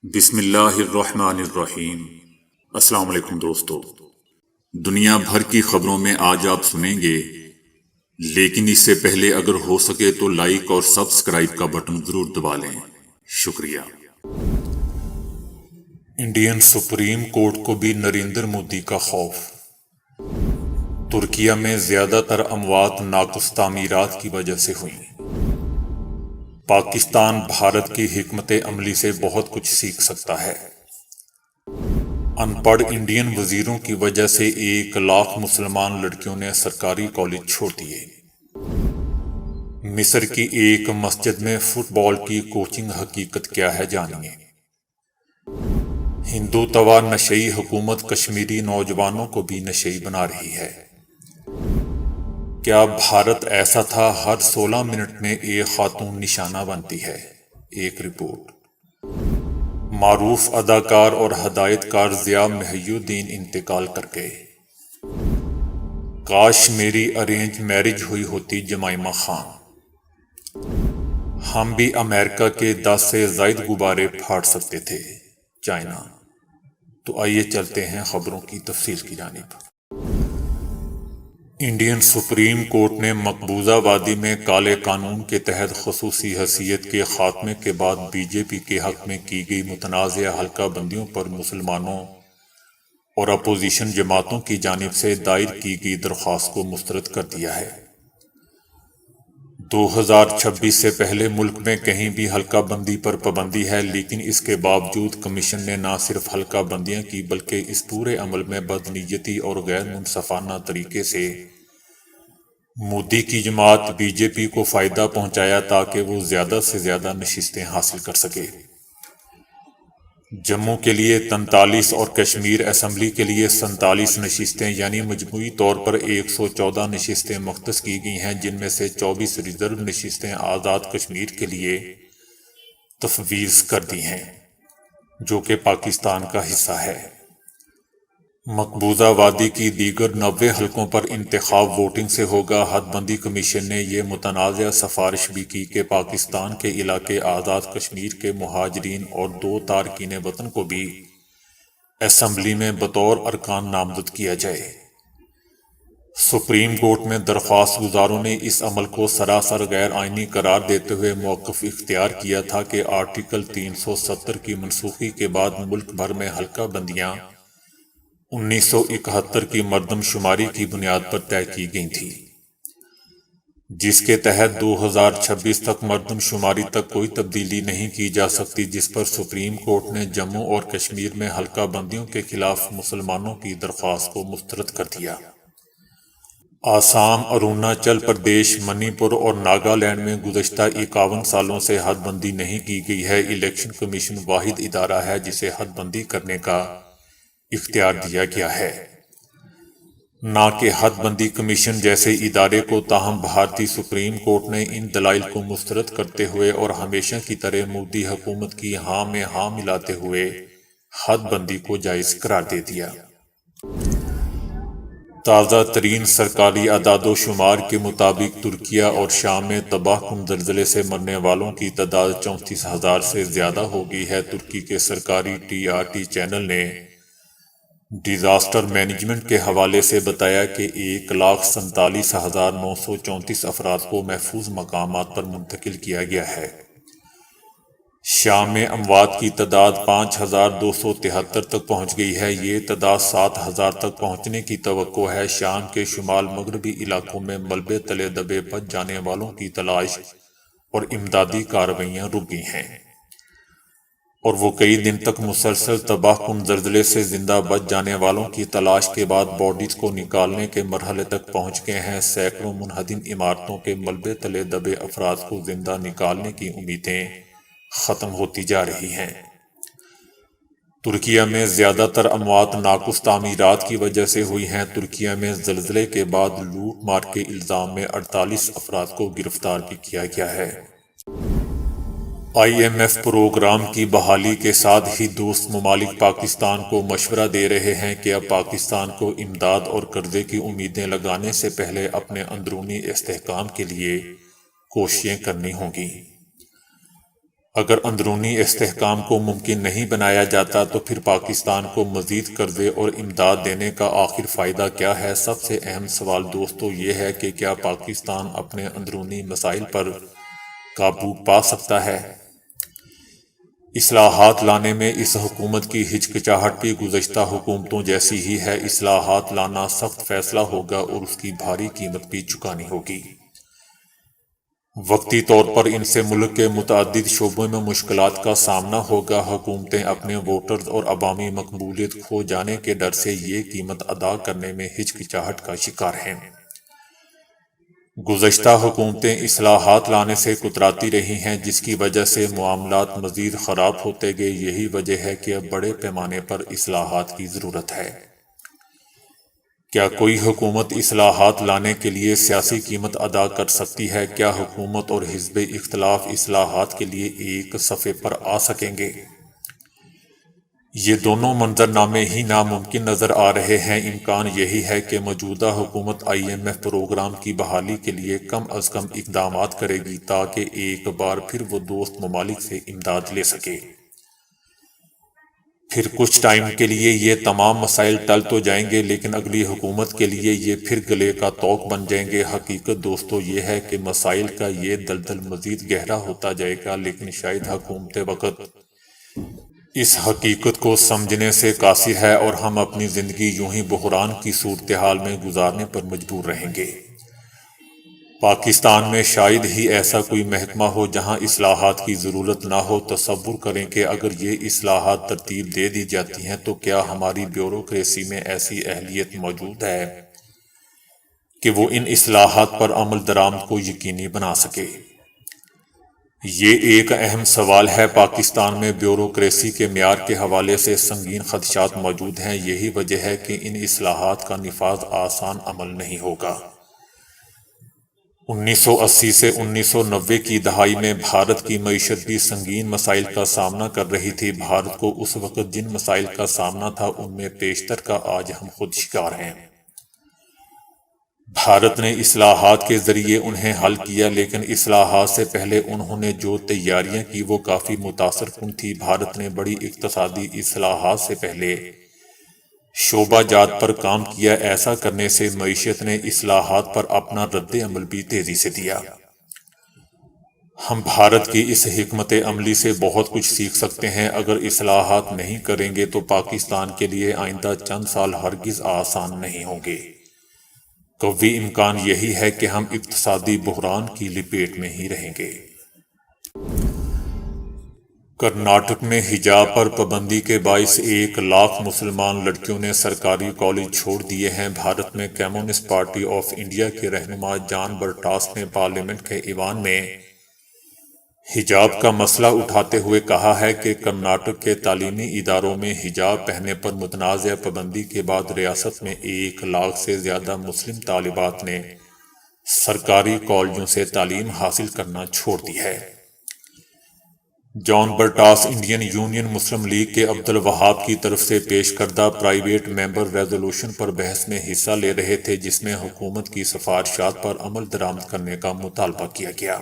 بسم اللہ الرحمن الرحیم۔ السلام علیکم دوستو، دنیا بھر کی خبروں میں آج آپ سنیں گے، لیکن اس سے پہلے اگر ہو سکے تو لائک اور سبسکرائب کا بٹن ضرور دبا لیں۔ شکریہ۔ انڈین سپریم کورٹ کو بھی نریندر مودی کا خوف۔ ترکیہ میں زیادہ تر اموات ناقص تعمیرات کی وجہ سے ہوئیں۔ پاکستان بھارت کی حکمت عملی سے بہت کچھ سیکھ سکتا ہے۔ ان پڑھ انڈین وزیروں کی وجہ سے 1 لاکھ مسلمان لڑکیوں نے سرکاری کالج چھوڑ دیے۔ مصر کی ایک مسجد میں فٹ بال کی کوچنگ حقیقت کیا ہے جانیے۔ ہندوتوا نشئی حکومت کشمیری نوجوانوں کو بھی نشئی بنا رہی ہے۔ کیا بھارت ایسا تھا؟ ہر 16 منٹ میں ایک خاتون نشانہ بنتی ہے، ایک رپورٹ۔ معروف اداکار اور ہدایت کار ضیاء محی الدین انتقال کر گئے۔ کاش میری ارینج میرج ہوئی ہوتی جمائمہ خان۔ ہم بھی امریکہ کے 10 سے زائد غبارے پھاڑ سکتے تھے، چائنا۔ تو آئیے چلتے ہیں خبروں کی تفصیل کی جانب۔ انڈین سپریم کورٹ نے مقبوضہ وادی میں کالے قانون کے تحت خصوصی حیثیت کے خاتمے کے بعد بی جے پی کے حق میں کی گئی متنازع حلقہ بندیوں پر مسلمانوں اور اپوزیشن جماعتوں کی جانب سے دائر کی گئی درخواست کو مسترد کر دیا ہے۔ 2026 سے پہلے ملک میں کہیں بھی حلقہ بندی پر پابندی ہے، لیکن اس کے باوجود کمیشن نے نہ صرف حلقہ بندیاں کی بلکہ اس پورے عمل میں بدنیتی اور غیر منصفانہ طریقے سے مودی کی جماعت بی جے پی کو فائدہ پہنچایا تاکہ وہ زیادہ سے زیادہ نشستیں حاصل کر سکے۔ جموں کے لیے 43 اور کشمیر اسمبلی کے لیے 47 نشستیں یعنی مجموعی طور پر 114 نشستیں مختص کی گئی ہیں، جن میں سے 24 ریزرو نشستیں آزاد کشمیر کے لیے تفویض کر دی ہیں، جو کہ پاکستان کا حصہ ہے۔ مقبوضہ وادی کی دیگر 90 حلقوں پر انتخاب ووٹنگ سے ہوگا۔ حد بندی کمیشن نے یہ متنازع سفارش بھی کی کہ پاکستان کے علاقے آزاد کشمیر کے مہاجرین اور 2 تارکین وطن کو بھی اسمبلی میں بطور ارکان نامزد کیا جائے۔ سپریم کورٹ میں درخواست گزاروں نے اس عمل کو سراسر غیر آئینی قرار دیتے ہوئے موقف اختیار کیا تھا کہ آرٹیکل 370 کی منسوخی کے بعد ملک بھر میں حلقہ بندیاں 1971 کی مردم شماری کی بنیاد پر طے کی گئی تھی، جس کے تحت 2026 تک مردم شماری تک کوئی تبدیلی نہیں کی جا سکتی، جس پر سپریم کورٹ نے جموں اور کشمیر میں حلقہ بندیوں کے خلاف مسلمانوں کی درخواست کو مسترد کر دیا۔ آسام، اروناچل پردیش، منی پور اور ناگالینڈ میں گزشتہ 51 سالوں سے حد بندی نہیں کی گئی ہے۔ الیکشن کمیشن واحد ادارہ ہے جسے حد بندی کرنے کا اختیار دیا گیا ہے، نہ کہ حد بندی کمیشن جیسے ادارے کو۔ تاہم بھارتی سپریم کورٹ نے ان دلائل کو مسترد کرتے ہوئے اور ہمیشہ کی طرح مودی حکومت کی ہاں میں ہاں ملاتے ہوئے حد بندی کو جائز قرار دے دیا۔ تازہ ترین سرکاری اعداد و شمار کے مطابق ترکیہ اور شام میں تباہ کن زلزلے سے مرنے والوں کی تعداد 34,000 سے زیادہ ہو گئی ہے۔ ترکی کے سرکاری ٹی آر ٹی چینل نے ڈیزاسٹر مینجمنٹ کے حوالے سے بتایا کہ 1,47,934 افراد کو محفوظ مقامات پر منتقل کیا گیا ہے۔ شام میں اموات کی تعداد 5,273 تک پہنچ گئی ہے۔ یہ تعداد 7,000 تک پہنچنے کی توقع ہے۔ شام کے شمال مغربی علاقوں میں ملبے تلے دبے بچ جانے والوں کی تلاش اور امدادی کارروائیاں رک گئی ہیں، اور وہ کئی دن تک مسلسل تباہ کن زلزلے سے زندہ بچ جانے والوں کی تلاش کے بعد باڈیز کو نکالنے کے مرحلے تک پہنچ گئے ہیں۔ سینکڑوں منہدم عمارتوں کے ملبے تلے دبے افراد کو زندہ نکالنے کی امیدیں ختم ہوتی جا رہی ہیں۔ ترکیہ میں زیادہ تر اموات ناقص تعمیرات کی وجہ سے ہوئی ہیں۔ ترکیہ میں زلزلے کے بعد لوٹ مار کے الزام میں 48 افراد کو گرفتار بھی کیا گیا ہے۔ آئی ایم ایف پروگرام کی بحالی کے ساتھ ہی دوست ممالک پاکستان کو مشورہ دے رہے ہیں کہ اب پاکستان کو امداد اور قرضے کی امیدیں لگانے سے پہلے اپنے اندرونی استحکام کے لیے کوششیں کرنی ہوں گی۔ اگر اندرونی استحکام کو ممکن نہیں بنایا جاتا تو پھر پاکستان کو مزید قرضے اور امداد دینے کا آخر فائدہ کیا ہے؟ سب سے اہم سوال دوستو یہ ہے کہ کیا پاکستان اپنے اندرونی مسائل پر قابو پا سکتا ہے؟ اصلاحات لانے میں اس حکومت کی ہچکچاہٹ بھی گزشتہ حکومتوں جیسی ہی ہے۔ اصلاحات لانا سخت فیصلہ ہوگا اور اس کی بھاری قیمت بھی چکانی ہوگی۔ وقتی طور پر ان سے ملک کے متعدد شعبوں میں مشکلات کا سامنا ہوگا۔ حکومتیں اپنے ووٹرز اور عوامی مقبولیت کھو جانے کے ڈر سے یہ قیمت ادا کرنے میں ہچکچاہٹ کا شکار ہیں۔ گزشتہ حکومتیں اصلاحات لانے سے کتراتی رہی ہیں، جس کی وجہ سے معاملات مزید خراب ہوتے گئے۔ یہی وجہ ہے کہ اب بڑے پیمانے پر اصلاحات کی ضرورت ہے۔ کیا کوئی حکومت اصلاحات لانے کے لیے سیاسی قیمت ادا کر سکتی ہے؟ کیا حکومت اور حزب اختلاف اصلاحات کے لیے ایک صفحے پر آ سکیں گے؟ یہ دونوں منظرنامے ہی ناممکن نظر آ رہے ہیں۔ امکان یہی ہے کہ موجودہ حکومت IMF پروگرام کی بحالی کے لیے کم از کم اقدامات کرے گی تاکہ ایک بار پھر وہ دوست ممالک سے امداد لے سکے۔ پھر کچھ ٹائم کے لیے یہ تمام مسائل ٹل تو جائیں گے، لیکن اگلی حکومت کے لیے یہ پھر گلے کا توق بن جائیں گے۔ حقیقت دوستو یہ ہے کہ مسائل کا یہ دلدل مزید گہرا ہوتا جائے گا، لیکن شاید حکومت وقت اس حقیقت کو سمجھنے سے قاصر ہے اور ہم اپنی زندگی یوں ہی بحران کی صورتحال میں گزارنے پر مجبور رہیں گے۔ پاکستان میں شاید ہی ایسا کوئی محکمہ ہو جہاں اصلاحات کی ضرورت نہ ہو۔ تصور کریں کہ اگر یہ اصلاحات ترتیب دے دی جاتی ہیں تو کیا ہماری بیوروکریسی میں ایسی اہلیت موجود ہے کہ وہ ان اصلاحات پر عمل درآمد کو یقینی بنا سکے؟ یہ ایک اہم سوال ہے۔ پاکستان میں بیوروکریسی کے معیار کے حوالے سے سنگین خدشات موجود ہیں۔ یہی وجہ ہے کہ ان اصلاحات کا نفاذ آسان عمل نہیں ہوگا۔ 1980 سے 1990 کی دہائی میں بھارت کی معیشت بھی سنگین مسائل کا سامنا کر رہی تھی۔ بھارت کو اس وقت جن مسائل کا سامنا تھا ان میں بیشتر کا آج ہم خود شکار ہیں۔ بھارت نے اصلاحات کے ذریعے انہیں حل کیا، لیکن اصلاحات سے پہلے انہوں نے جو تیاریاں کی وہ کافی متاثر کن تھی۔ بھارت نے بڑی اقتصادی اصلاحات سے پہلے شعبہ جات پر کام کیا۔ ایسا کرنے سے معیشت نے اصلاحات پر اپنا رد عمل بھی تیزی سے دیا۔ ہم بھارت کی اس حکمت عملی سے بہت کچھ سیکھ سکتے ہیں۔ اگر اصلاحات نہیں کریں گے تو پاکستان کے لیے آئندہ چند سال ہرگز آسان نہیں ہوں گے۔ قوی امکان یہی ہے کہ ہم اقتصادی بحران کی لپیٹ میں ہی رہیں گے۔ کرناٹک میں حجاب پر پابندی کے باعث 1 لاکھ مسلمان لڑکیوں نے سرکاری کالج چھوڑ دیے ہیں۔ بھارت میں کمیونسٹ پارٹی آف انڈیا کے رہنما جان برٹاس نے پارلیمنٹ کے ایوان میں حجاب کا مسئلہ اٹھاتے ہوئے کہا ہے کہ کرناٹک کے تعلیمی اداروں میں حجاب پہننے پر متنازع پابندی کے بعد ریاست میں 1 لاکھ سے زیادہ مسلم طالبات نے سرکاری کالجوں سے تعلیم حاصل کرنا چھوڑ دی ہے۔ جان برٹاس انڈین یونین مسلم لیگ کے عبدالوہاب کی طرف سے پیش کردہ پرائیویٹ ممبر ریزولوشن پر بحث میں حصہ لے رہے تھے، جس میں حکومت کی سفارشات پر عمل درآمد کرنے کا مطالبہ کیا گیا۔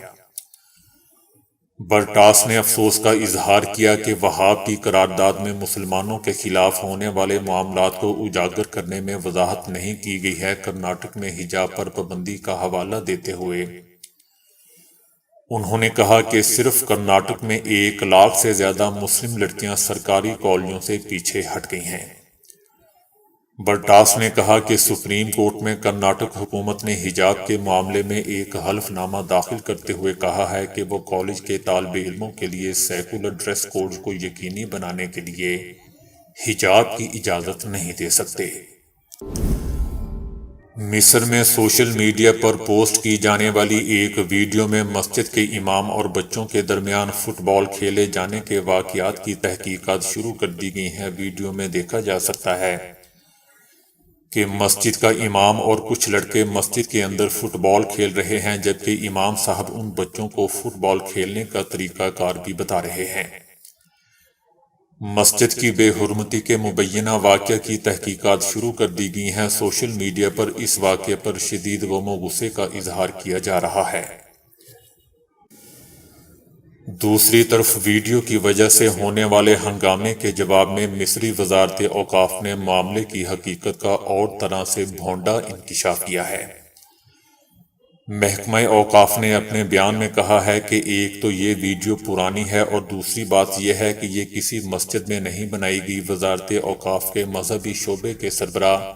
برٹاس نے افسوس کا اظہار کیا کہ وہاب کی قرارداد میں مسلمانوں کے خلاف ہونے والے معاملات کو اجاگر کرنے میں وضاحت نہیں کی گئی ہے۔ کرناٹک میں حجاب پر پابندی کا حوالہ دیتے ہوئے انہوں نے کہا کہ صرف کرناٹک میں 1 لاکھ سے زیادہ مسلم لڑکیاں سرکاری کالجوں سے پیچھے ہٹ گئی ہیں۔ برٹاس نے کہا کہ سپریم کورٹ میں کرناٹک حکومت نے حجاب کے معاملے میں ایک حلف نامہ داخل کرتے ہوئے کہا ہے کہ وہ کالج کے طالب علموں کے لیے سیکولر ڈریس کوڈ کو یقینی بنانے کے لیے حجاب کی اجازت نہیں دے سکتے۔ مصر میں سوشل میڈیا پر پوسٹ کی جانے والی ایک ویڈیو میں مسجد کے امام اور بچوں کے درمیان فٹ بال کھیلے جانے کے واقعات کی تحقیقات شروع کر دی گئی ہیں۔ ویڈیو میں دیکھا جا سکتا ہے کہ مسجد کا امام اور کچھ لڑکے مسجد کے اندر فٹ بال کھیل رہے ہیں، جبکہ امام صاحب ان بچوں کو فٹ بال کھیلنے کا طریقہ کار بھی بتا رہے ہیں۔ مسجد کی بے حرمتی کے مبینہ واقعہ کی تحقیقات شروع کر دی گئی ہیں۔ سوشل میڈیا پر اس واقعے پر شدید غم و غصے کا اظہار کیا جا رہا ہے۔ دوسری طرف ویڈیو کی وجہ سے ہونے والے ہنگامے کے جواب میں مصری وزارت اوقاف نے معاملے کی حقیقت کا اور طرح سے بھونڈا انکشاف کیا ہے۔ محکمہ اوقاف نے اپنے بیان میں کہا ہے کہ ایک تو یہ ویڈیو پرانی ہے اور دوسری بات یہ ہے کہ یہ کسی مسجد میں نہیں بنائی گئی۔ وزارت اوقاف کے مذہبی شعبے کے سربراہ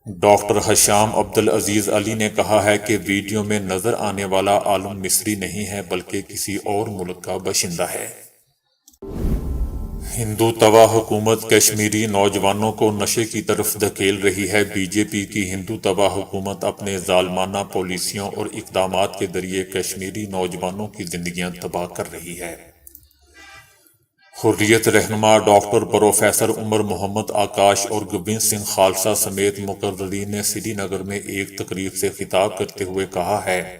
ڈاکٹر ہشام عبدالعزیز علی نے کہا ہے کہ ویڈیو میں نظر آنے والا عالم مصری نہیں ہے بلکہ کسی اور ملک کا باشندہ ہے۔ ہندو توا حکومت کشمیری نوجوانوں کو نشے کی طرف دھکیل رہی ہے۔ بی جے پی کی ہندو توا حکومت اپنے ظالمانہ پالیسیوں اور اقدامات کے ذریعے کشمیری نوجوانوں کی زندگیاں تباہ کر رہی ہے۔ حریت رہنما ڈاکٹر پروفیسر عمر محمد آکاش اور گوبند سنگھ خالصہ سمیت مقررین نے سری نگر میں ایک تقریب سے خطاب کرتے ہوئے کہا ہے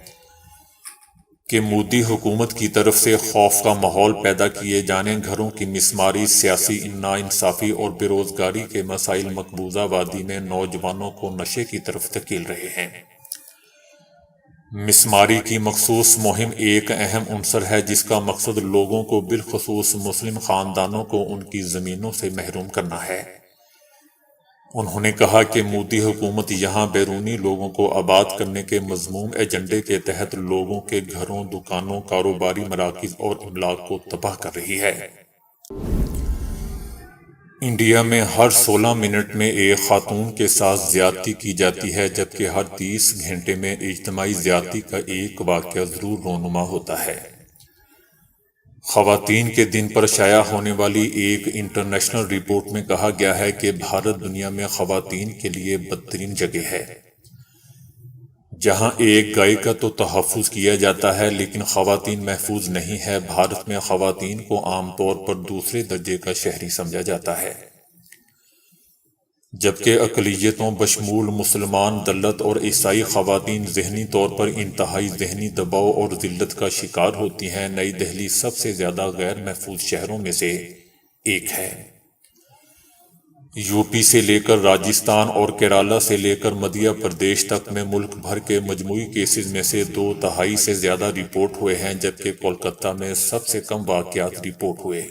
کہ مودی حکومت کی طرف سے خوف کا ماحول پیدا کیے جانے، گھروں کی مسماری، سیاسی ناانصافی اور بے روزگاری کے مسائل مقبوضہ وادی میں نوجوانوں کو نشے کی طرف دھکیل رہے ہیں۔ مسماری کی مخصوص مہم ایک اہم عنصر ہے جس کا مقصد لوگوں کو بالخصوص مسلم خاندانوں کو ان کی زمینوں سے محروم کرنا ہے۔ انہوں نے کہا کہ مودی حکومت یہاں بیرونی لوگوں کو آباد کرنے کے مذموم ایجنڈے کے تحت لوگوں کے گھروں، دکانوں، کاروباری مراکز اور املاک کو تباہ کر رہی ہے۔ انڈیا میں ہر 16 منٹ میں ایک خاتون کے ساتھ زیادتی کی جاتی ہے جبکہ ہر 30 گھنٹے میں اجتماعی زیادتی کا ایک واقعہ ضرور رونما ہوتا ہے۔ خواتین کے دن پر شائع ہونے والی ایک انٹرنیشنل رپورٹ میں کہا گیا ہے کہ بھارت دنیا میں خواتین کے لیے بدترین جگہ ہے، جہاں ایک گائے کا تو تحفظ کیا جاتا ہے لیکن خواتین محفوظ نہیں ہے۔ بھارت میں خواتین کو عام طور پر دوسرے درجے کا شہری سمجھا جاتا ہے، جبکہ اقلیتوں بشمول مسلمان، دلت اور عیسائی خواتین ذہنی طور پر انتہائی ذہنی دباؤ اور ذلت کا شکار ہوتی ہیں۔ نئی دہلی سب سے زیادہ غیر محفوظ شہروں میں سے ایک ہے۔ یو پی سے لے کر راجستھان اور کیرالہ سے لے کر مدھیہ پردیش تک میں ملک بھر کے مجموعی کیسز میں سے 2/3 سے زیادہ رپورٹ ہوئے ہیں جبکہ کولکتہ میں سب سے کم واقعات رپورٹ ہوئے۔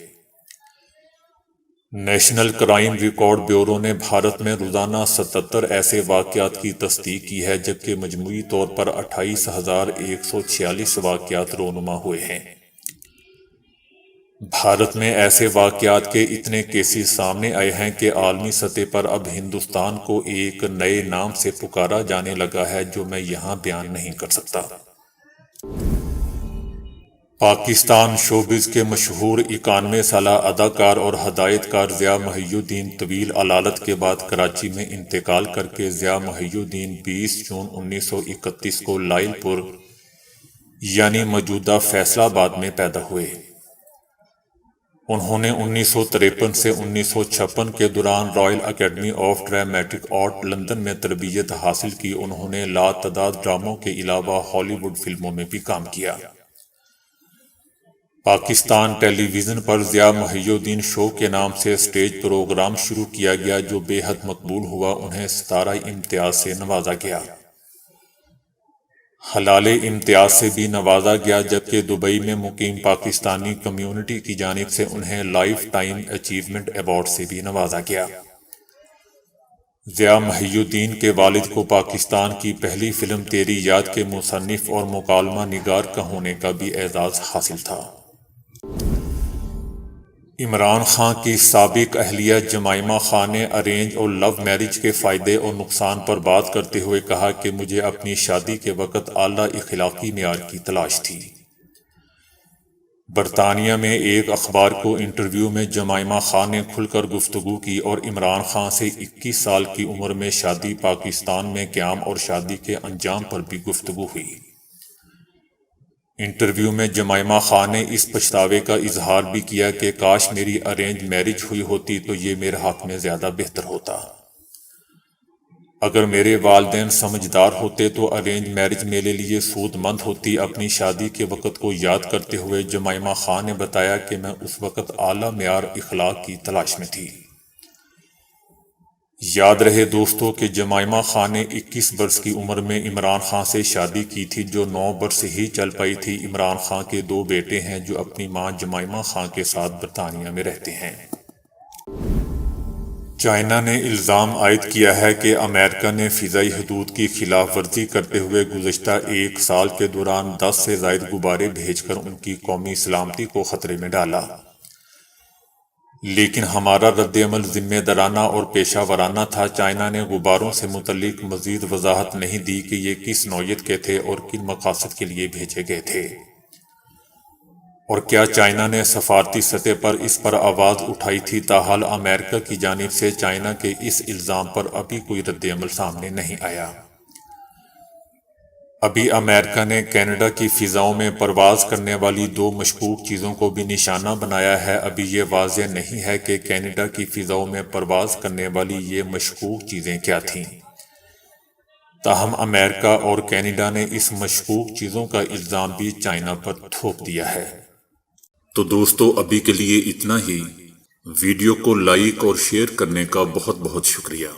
نیشنل کرائم ریکارڈ بیورو نے بھارت میں روزانہ 77 ایسے واقعات کی تصدیق کی ہے جبکہ مجموعی طور پر 28,146 واقعات رونما ہوئے ہیں۔ بھارت میں ایسے واقعات کے اتنے کیسز سامنے آئے ہیں کہ عالمی سطح پر اب ہندوستان کو ایک نئے نام سے پکارا جانے لگا ہے جو میں یہاں بیان نہیں کر سکتا۔ پاکستان شوبز کے مشہور 91 سالہ اداکار اور ہدایت کار ضیاء محی الدین طویل علالت کے بعد کراچی میں انتقال کر کے ضیاء محی الدین 20 جون 1931 کو لائل پور یعنی موجودہ فیصل آباد میں پیدا ہوئے۔ انہوں نے 1953 سے 1956 کے دوران Royal Academy of Dramatic Art London میں تربیت حاصل کی۔ انہوں نے لاتعداد ڈراموں کے علاوہ ہالی ووڈ فلموں میں بھی کام کیا۔ پاکستان ٹیلی ویژن پر ضیاء محی الدین شو کے نام سے سٹیج پروگرام شروع کیا گیا جو بے حد مقبول ہوا۔ انہیں ستارہ امتیاز سے نوازا گیا، ہلال امتیاز سے بھی نوازا گیا جبکہ دبئی میں مقیم پاکستانی کمیونٹی کی جانب سے انہیں لائف ٹائم اچیومنٹ ایوارڈ سے بھی نوازا گیا۔ ضیاء محی الدین کے والد کو پاکستان کی پہلی فلم تیری یاد کے مصنف اور مکالمہ نگار کا ہونے کا بھی اعزاز حاصل تھا۔ عمران خان کی سابق اہلیہ جمائمہ خان نے ارینج اور لو میرج کے فائدے اور نقصان پر بات کرتے ہوئے کہا کہ مجھے اپنی شادی کے وقت اعلیٰ اخلاقی معیار کی تلاش تھی۔ برطانیہ میں ایک اخبار کو انٹرویو میں جمائمہ خان نے کھل کر گفتگو کی اور عمران خان سے 21 سال کی عمر میں شادی، پاکستان میں قیام اور شادی کے انجام پر بھی گفتگو ہوئی۔ انٹرویو میں جمائمہ خان نے اس پچھتاوے کا اظہار بھی کیا کہ کاش میری ارینج میرج ہوئی ہوتی تو یہ میرے حق میں زیادہ بہتر ہوتا۔ اگر میرے والدین سمجھدار ہوتے تو ارینج میرج میرے لیے سود مند ہوتی۔ اپنی شادی کے وقت کو یاد کرتے ہوئے جمائمہ خان نے بتایا کہ میں اس وقت اعلیٰ معیار اخلاق کی تلاش میں تھی۔ یاد رہے دوستو کہ جمائمہ خان نے 21 برس کی عمر میں عمران خان سے شادی کی تھی، جو 9 برس ہی چل پائی تھی۔ عمران خان کے 2 بیٹے ہیں جو اپنی ماں جمائمہ خان کے ساتھ برطانیہ میں رہتے ہیں۔ چائنا نے الزام عائد کیا ہے کہ امریکہ نے فضائی حدود کی خلاف ورزی کرتے ہوئے گزشتہ 1 سال کے دوران 10 سے زائد غبارے بھیج کر ان کی قومی سلامتی کو خطرے میں ڈالا، لیکن ہمارا رد عمل ذمہ دارانہ اور پیشہ ورانہ تھا۔ چائنا نے غباروں سے متعلق مزید وضاحت نہیں دی کہ یہ کس نوعیت کے تھے اور کن مقاصد کے لیے بھیجے گئے تھے، اور کیا چائنا نے سفارتی سطح پر اس پر آواز اٹھائی تھی۔ تاحال امریکہ کی جانب سے چائنا کے اس الزام پر ابھی کوئی رد عمل سامنے نہیں آیا۔ ابھی امریکہ نے کینیڈا کی فضاؤں میں پرواز کرنے والی 2 مشکوک چیزوں کو بھی نشانہ بنایا ہے۔ ابھی یہ واضح نہیں ہے کہ کینیڈا کی فضاؤں میں پرواز کرنے والی یہ مشکوک چیزیں کیا تھیں، تاہم امریکہ اور کینیڈا نے اس مشکوک چیزوں کا الزام بھی چائنا پر تھوپ دیا ہے۔ تو دوستو ابھی کے لیے اتنا ہی۔ ویڈیو کو لائک اور شیئر کرنے کا بہت بہت شکریہ۔